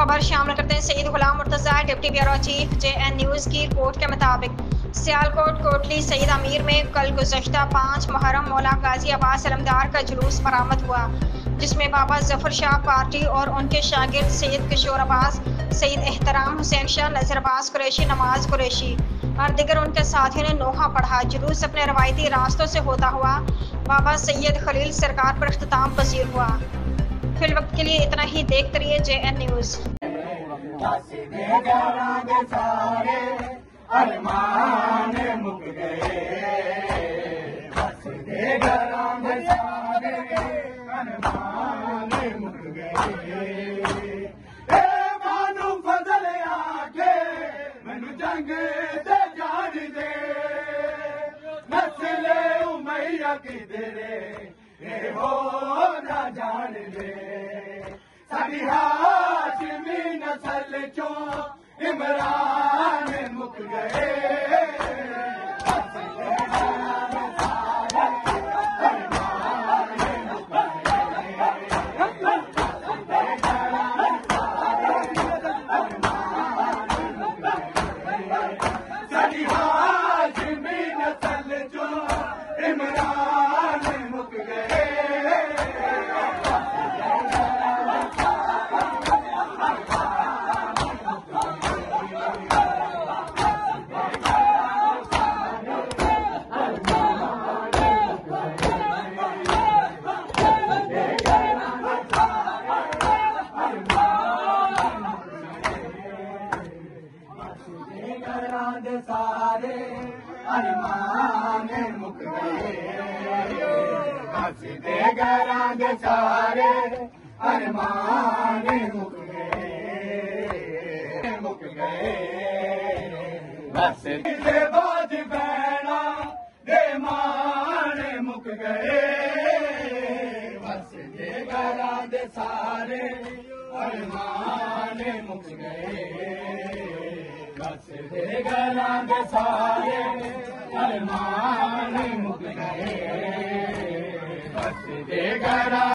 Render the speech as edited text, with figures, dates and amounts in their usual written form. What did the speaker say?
खबर शामिल करते हैं Saeed Ghulam Murtaza deputy bureau chief JN news की रिपोर्ट के मुताबिक सियालकोट कोटली सईद अमीर में कल गुज़श्ता 5 मुहर्रम मौला गाजी अब्बास अलमदार का जुलूस बरामद हुआ, जिसमें बाबा जफर शाह पार्टी और उनके शागिर्द सैयद किशोर अब्बास, सईद एहतराम हुसैन शाह, नजर अब्बास कुरैशी, नमाज कुरैशी और दिगर उनके साथियों ने नोहा पढ़ा। जुलूस अपने रवायती रास्तों से होता हुआ बाबा सैयद खलील सरकार पर इख्तिताम पजीर हुआ। फिल वक्त के लिए इतना ही। देखते रहिए JN न्यूज़। जान दे साडी हाशमी नस्ल चों इमरान मुक गए। साडी हाशमी नस्ल चों इमरान मुक गए। सारे अरमान मुक गए, हंसते घरां दे सारे अरमान मुक गए। बस बाज बैना दे मान मुक गए, हंसते घरां दे सारे अरमान मुक गए। घरां दे सारे अरमान मुक गए, बस दे घरां